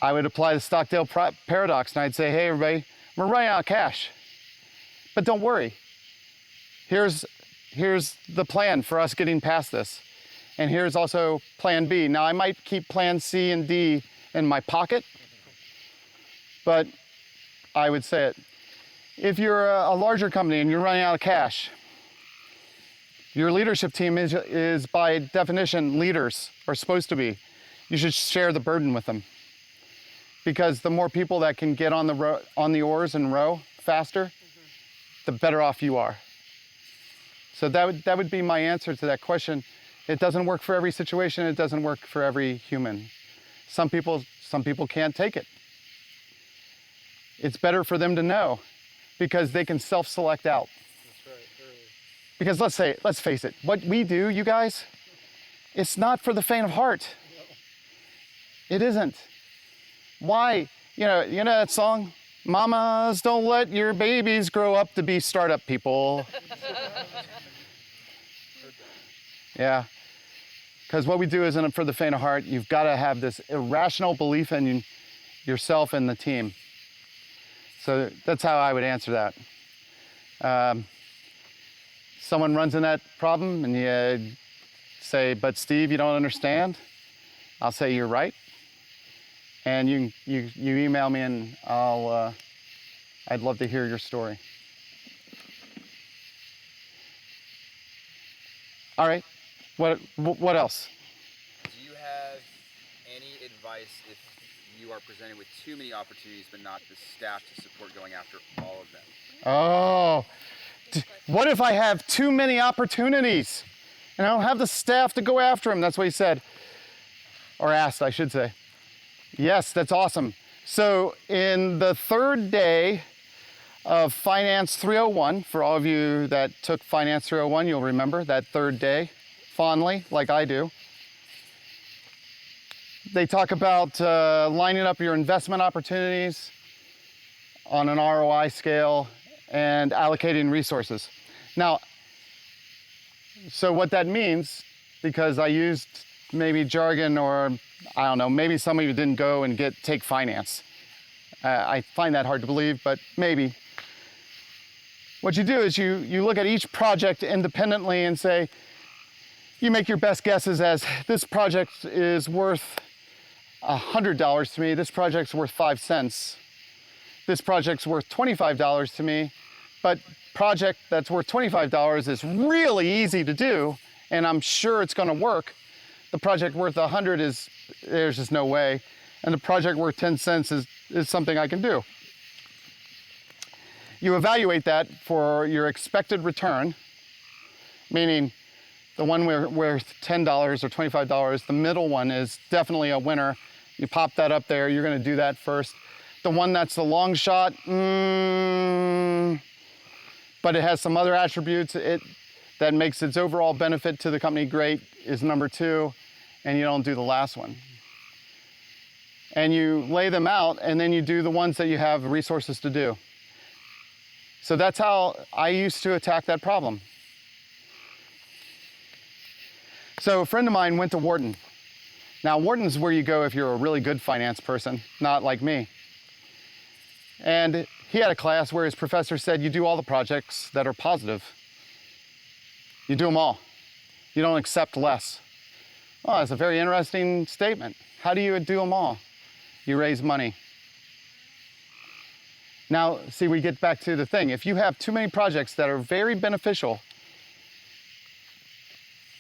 I would apply the Stockdale Paradox and I'd say, hey everybody, we're running out of cash, but don't worry. Here's the plan for us getting past this. And here's also plan B. Now I might keep plan C and D in my pocket, but I would say it. If you're a larger company and you're running out of cash, your leadership team is by definition leaders, or supposed to be. You should share the burden with them. Because the more people that can get on the oars and row faster, the better off you are. So that would be my answer to that question. It doesn't work for every situation. It doesn't work for every human. Some people can't take it. It's better for them to know because they can self-select out. That's right, early. Because let's face it, what we do, you guys, it's not for the faint of heart. It isn't. Why? You know that song? Mamas, don't let your babies grow up to be startup people. Yeah. Because what we do isn't for the faint of heart. You've got to have this irrational belief in yourself and the team. So that's how I would answer that. Someone runs in that problem and you say, but Steve, you don't understand. I'll say, you're right. And you email me and I'd love to hear your story. All right, what else? Do you have any advice if you are presented with too many opportunities but not the staff to support going after all of them? Oh, what if I have too many opportunities and I don't have the staff to go after them? That's what he said. or asked, I should say. Yes, that's awesome. So in the third day of Finance 301, for all of you that took Finance 301, you'll remember that third day fondly, like I do. They talk about lining up your investment opportunities on an ROI scale and allocating resources. Now, so what that means, because I used maybe jargon, or I don't know, maybe some of you didn't go and take finance. I find that hard to believe, but maybe. What you do is you look at each project independently and say, you make your best guesses as this project is worth $100 to me, this project's worth 5 cents. This project's worth $25 to me, but project that's worth $25 is really easy to do, and I'm sure it's gonna work. The project worth 100 there's just no way. And the project worth 10 cents is something I can do. You evaluate that for your expected return, meaning the one worth $10 or $25, the middle one is definitely a winner. You pop that up there, you're gonna do that first. The one that's the long shot, but it has some other attributes that makes its overall benefit to the company great, is number 2, and you don't do the last one. And you lay them out, and then you do the ones that you have resources to do. So that's how I used to attack that problem. So a friend of mine went to Wharton. Now, Wharton's where you go if you're a really good finance person, not like me. And he had a class where his professor said, you do all the projects that are positive. You do them all. You don't accept less. Oh, that's a very interesting statement. How do you do them all? You raise money. Now, see, we get back to the thing. If you have too many projects that are very beneficial,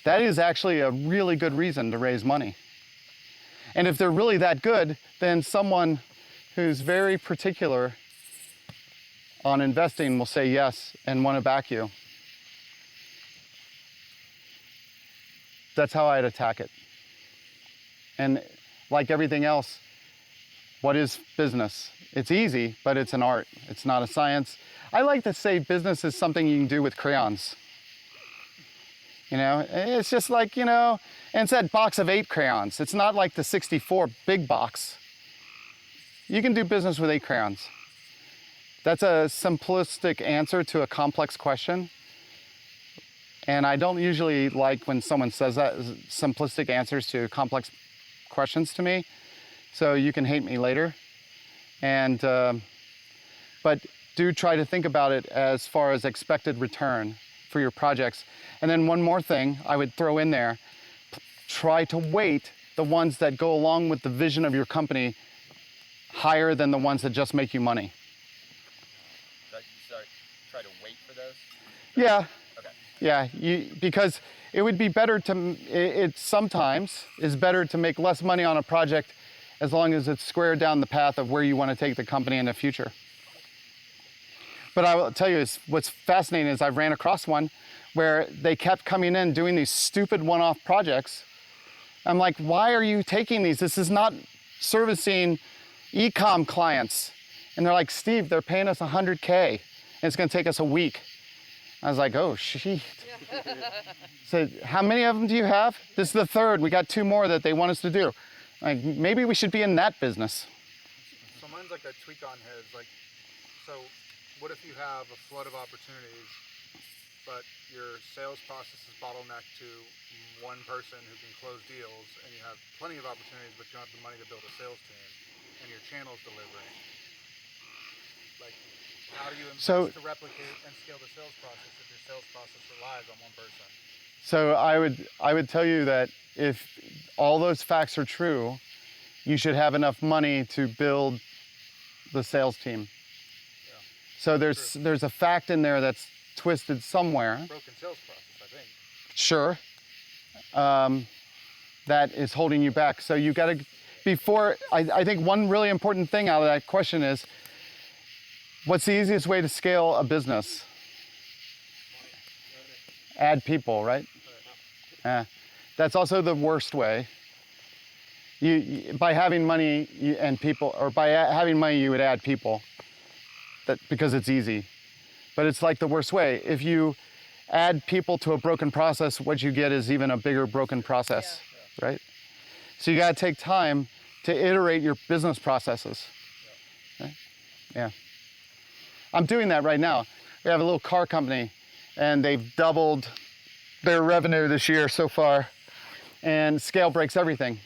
that is actually a really good reason to raise money. And if they're really that good, then someone who's very particular on investing will say yes and want to back you. That's how I'd attack it. And like everything else, what is business? It's easy, but it's an art. It's not a science. I like to say business is something you can do with crayons. You know, it's just like, you know, and it's that box of 8 crayons. It's not like the 64 big box. You can do business with 8 crayons. That's a simplistic answer to a complex question. And I don't usually like when someone says that, simplistic answers to complex questions to me. So you can hate me later. And, but do try to think about it as far as expected return for your projects. And then one more thing I would throw in there, try to weight the ones that go along with the vision of your company higher than the ones that just make you money. Sorry, try to wait for those? Yeah. Okay. Yeah, because it would be better to, it sometimes is better to make less money on a project as long as it's square down the path of where you want to take the company in the future. But I will tell you, what's fascinating is I ran across one where they kept coming in doing these stupid one-off projects. I'm like, why are you taking these? This is not servicing e-com clients. And they're like, Steve, they're paying us $100K and it's gonna take us a week. I was like, oh, shit. So how many of them do you have? This is the 3rd. We got 2 more that they want us to do. Like, maybe we should be in that business. So mine's like a tweak on his, like, so what if you have a flood of opportunities, but your sales process is bottlenecked to one person who can close deals, and you have plenty of opportunities, but you don't have the money to build a sales team, and your channel's delivering? Like, how do you invest to replicate and scale the sales process if your sales process relies on one person? So I would tell you that if all those facts are true, you should have enough money to build the sales team. Yeah. So there's a fact in there that's twisted somewhere. Broken sales process, I think. Sure. That is holding you back. So you got to, I think one really important thing out of that question is, what's the easiest way to scale a business? Add people, right? That's also the worst way. By having money and people, or by having money, you would add people. Because it's easy. But it's like the worst way. If you add people to a broken process, what you get is even a bigger broken process, right? So you got to take time to iterate your business processes. Right? Yeah. I'm doing that right now. We have a little car company, and they've doubled their revenue this year so far, and scale breaks everything.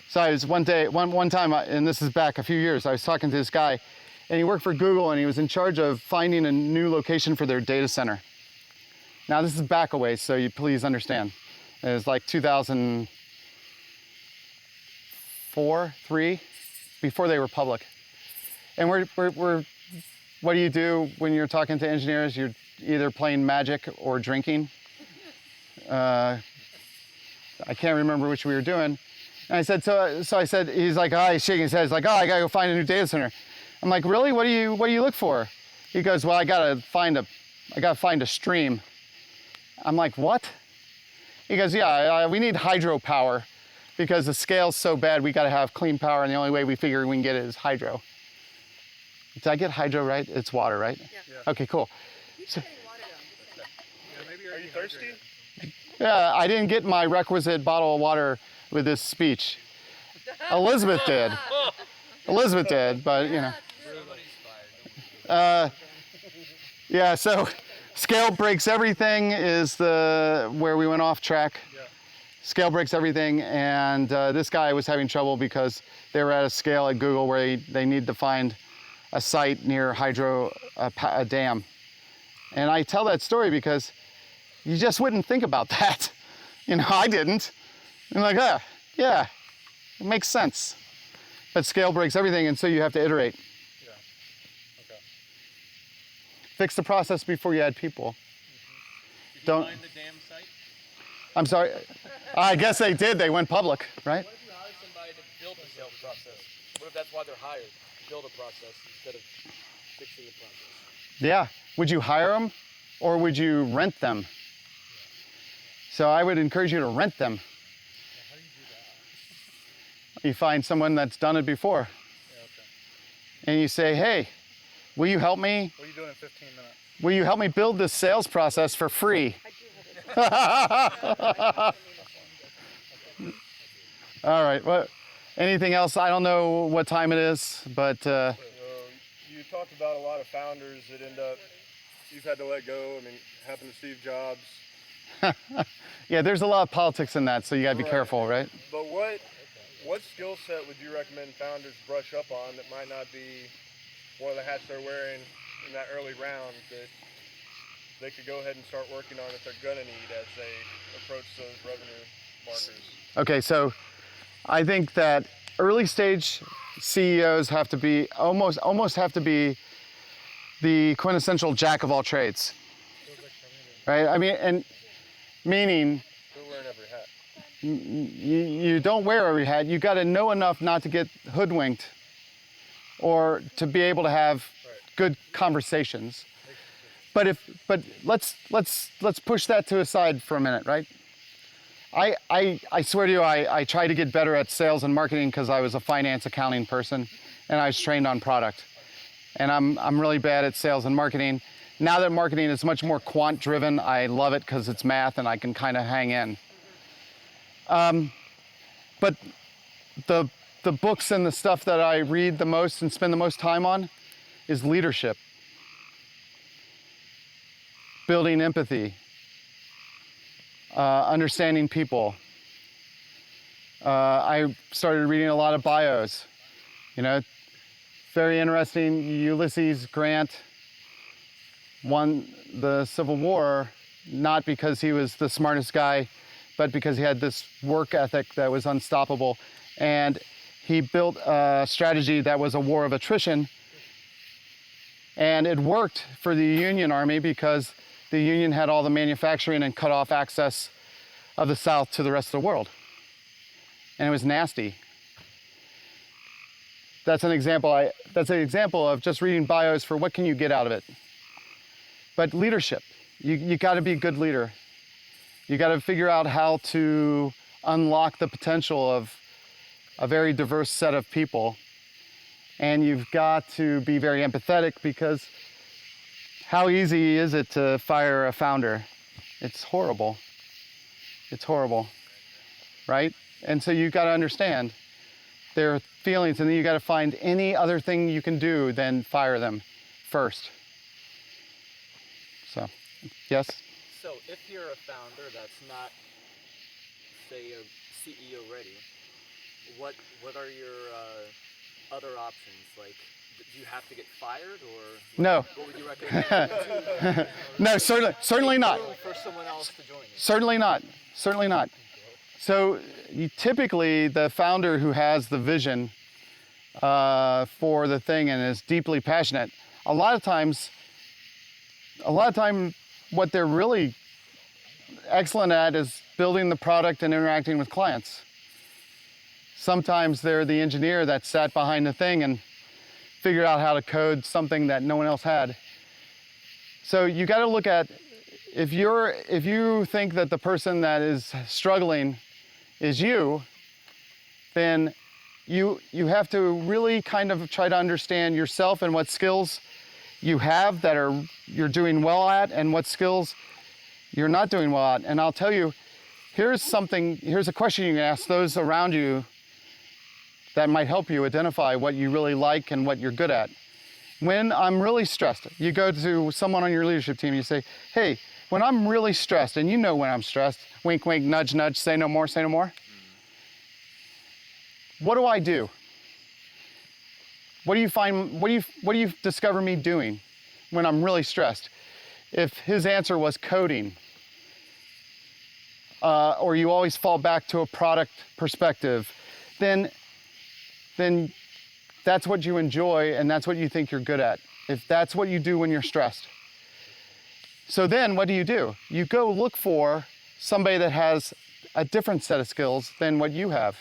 So I was one time, and this is back a few years, I was talking to this guy, and he worked for Google, and he was in charge of finding a new location for their data center. Now this is back a ways, so you please understand. It was like 2004, 3, before they were public. And we're what do you do when you're talking to engineers? You're either playing magic or drinking. I can't remember which we were doing. And I said, so I said, he's like, he's shaking his head. He's like, I gotta go find a new data center. I'm like, really? What do you look for? He goes, well, I gotta find a stream. I'm like, what? He goes, yeah, we need hydropower because the scale's so bad, we gotta have clean power, and the only way we figure we can get it is hydro. Did I get hydro right? It's water, right? Yeah. Okay, cool. So, Are you thirsty? yeah, I didn't get my requisite bottle of water with this speech. Elizabeth did. Elizabeth did, but you know. Yeah, so scale breaks everything is where we went off track. Yeah. Scale breaks everything, and this guy was having trouble because they were at a scale at Google where they need to find a site near a dam. And I tell that story because you just wouldn't think about that. You know, I didn't. I'm like, yeah, it makes sense. But scale breaks everything, and so you have to iterate. Yeah. Okay. Fix the process before you add people. Did you Don't. find the damn site? I'm sorry. I guess they did. They went public, right? What if you hire somebody to build the sales process? What if that's why they're hired? To build a process instead of fixing the process. Yeah. Would you hire them, or would you rent them? So I would encourage you to rent them. How do you do that? You find someone that's done it before, Yeah, okay. and you say, hey, will you help me? What are you doing in 15 minutes? Will you help me build this sales process for free? All right. What? Anything else? I don't know what time it is, but You talked about a lot of founders that end up, you've had to let go. I mean, happened to Steve Jobs. yeah, there's a lot of politics in that, so you gotta be Right. careful, right? But what skill set would you recommend founders brush up on that might not be one of the hats they're wearing in that early round that they could go ahead and start working on if they're gonna need as they approach those revenue markers? Okay, so I think that early stage CEOs have to be almost have to be the quintessential jack of all trades, right? I mean, and meaning Who wearing every hat? you don't wear every hat. You got to know enough not to get hoodwinked, or to be able to have good conversations. But let's push that to a side for a minute, right? I swear to you, I tried to get better at sales and marketing because I was a finance accounting person, and I was trained on product. And I'm really bad at sales and marketing. Now that marketing is much more quant driven, I love it because it's math and I can kind of hang in. But the books and the stuff that I read the most and spend the most time on is leadership, building empathy, understanding people. I started reading a lot of bios, you know, very interesting. Ulysses Grant won the Civil War, not because he was the smartest guy, but because he had this work ethic that was unstoppable. And he built a strategy that was a war of attrition. And it worked for the Union Army because the Union had all the manufacturing and cut off access of the South to the rest of the world. And it was nasty. That's an example of just reading bios for what can you get out of it. But leadership, you got to be a good leader. You got to figure out how to unlock the potential of a very diverse set of people. And you've got to be very empathetic, because how easy is it to fire a founder? It's horrible. It's horrible, right? And so you've got to understand their feelings, and then you got to find any other thing you can do than fire them first. So, yes? So if you're a founder that's not, say, a CEO ready, what are your other options? Like, do you have to get fired, or No. what would you recommend? No, certainly not. For someone else to join you. Certainly not. Certainly not. So typically the founder who has the vision for the thing and is deeply passionate, a lot of time what they're really excellent at is building the product and interacting with clients. Sometimes they're the engineer that sat behind the thing and figured out how to code something that no one else had. So you got to look at, if you think that the person that is struggling is you, then you have to really kind of try to understand yourself and what skills you have that you're doing well at, and what skills you're not doing well at. And I'll tell you, here's a question you can ask those around you that might help you identify what you really like and what you're good at. When I'm really stressed, you go to someone on your leadership team, you say, hey, when I'm really stressed, and you know when I'm stressed, wink, wink, nudge, nudge, say no more, say no more. What do I do? What do you discover me doing when I'm really stressed? If his answer was coding, or you always fall back to a product perspective, then that's what you enjoy and that's what you think you're good at. If that's what you do when you're stressed. So then what do? You go look for somebody that has a different set of skills than what you have.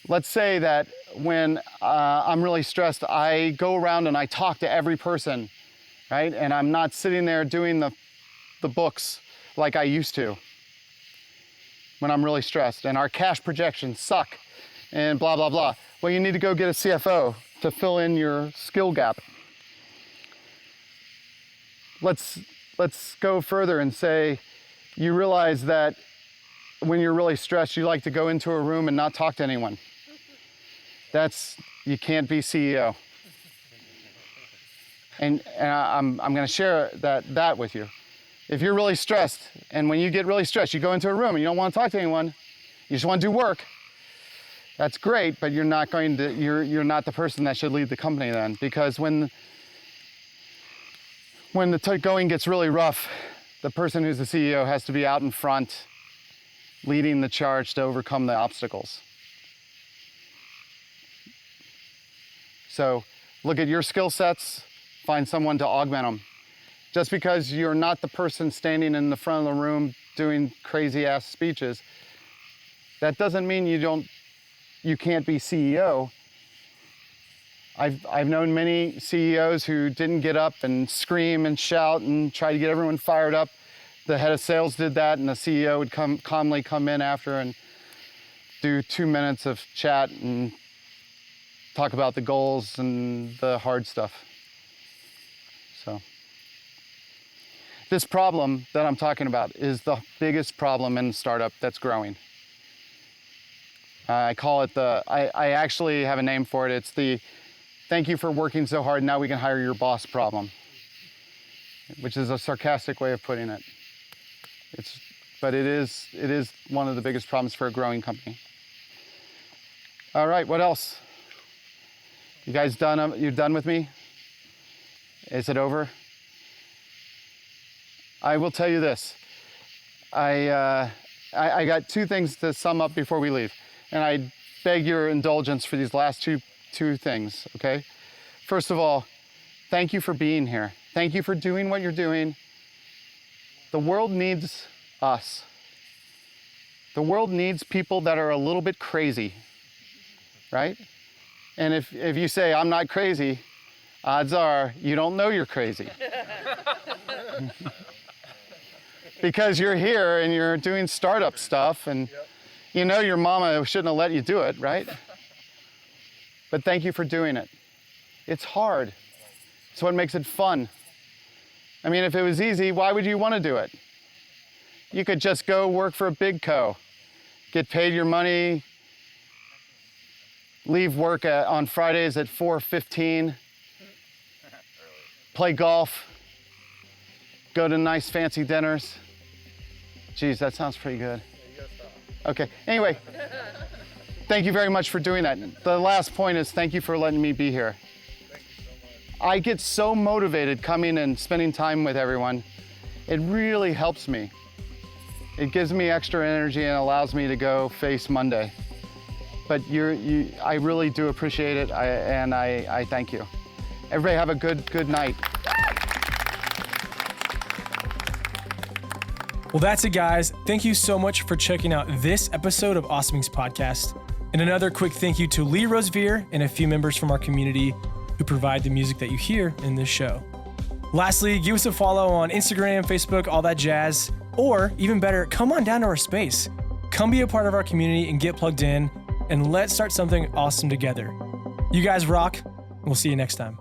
Let's say that when I'm really stressed, I go around and I talk to every person, right? And I'm not sitting there doing the books like I used to when I'm really stressed, and our cash projections suck and blah, blah, blah. Well, you need to go get a CFO to fill in your skill gap. Let's go further and say you realize that when you're really stressed, you like to go into a room and not talk to anyone. You can't be CEO. And I'm going to share that with you. If you're really stressed, and when you get really stressed, you go into a room and you don't want to talk to anyone, you just want to do work. That's great, but you're not the person that should lead the company then, because when the going gets really rough, the person who's the CEO has to be out in front, leading the charge to overcome the obstacles. So look at your skill sets, find someone to augment them. Just because you're not the person standing in the front of the room doing crazy ass speeches, that doesn't mean you can't be CEO. I've known many CEOs who didn't get up and scream and shout and try to get everyone fired up. The head of sales did that, and the CEO would calmly come in after and do 2 minutes of chat and talk about the goals and the hard stuff. So this problem that I'm talking about is the biggest problem in the startup that's growing. I call it I actually have a name for it. It's the thank you for working so hard, now we can hire your boss problem, which is a sarcastic way of putting it. But it is one of the biggest problems for a growing company. All right, what else? You guys done? You done with me? Is it over? I will tell you this. I got 2 things to sum up before we leave, and I beg your indulgence for these last two things, okay? First of all, thank you for being here. Thank you for doing what you're doing. The world needs us. The world needs people that are a little bit crazy, right? And if you say, I'm not crazy, odds are you don't know you're crazy. because you're here and you're doing startup stuff, and you know your mama shouldn't have let you do it, right? But thank you for doing it. It's hard. It's what makes it fun. I mean, if it was easy, why would you want to do it? You could just go work for a big co, get paid your money, leave work on Fridays at 4:15, play golf, go to nice fancy dinners. Geez, that sounds pretty good. Okay, anyway, thank you very much for doing that. The last point is thank you for letting me be here. I get so motivated coming and spending time with everyone. It really helps me. It gives me extra energy and allows me to go face Monday. But I really do appreciate it, and I thank you. Everybody have a good night. Well, that's it, guys. Thank you so much for checking out this episode of Awesomings Podcast. And another quick thank you to Lee Rosevear and a few members from our community who provide the music that you hear in this show. Lastly, give us a follow on Instagram, Facebook, all that jazz. Or even better, come on down to our space. Come be a part of our community and get plugged in, and let's start something awesome together. You guys rock, and we'll see you next time.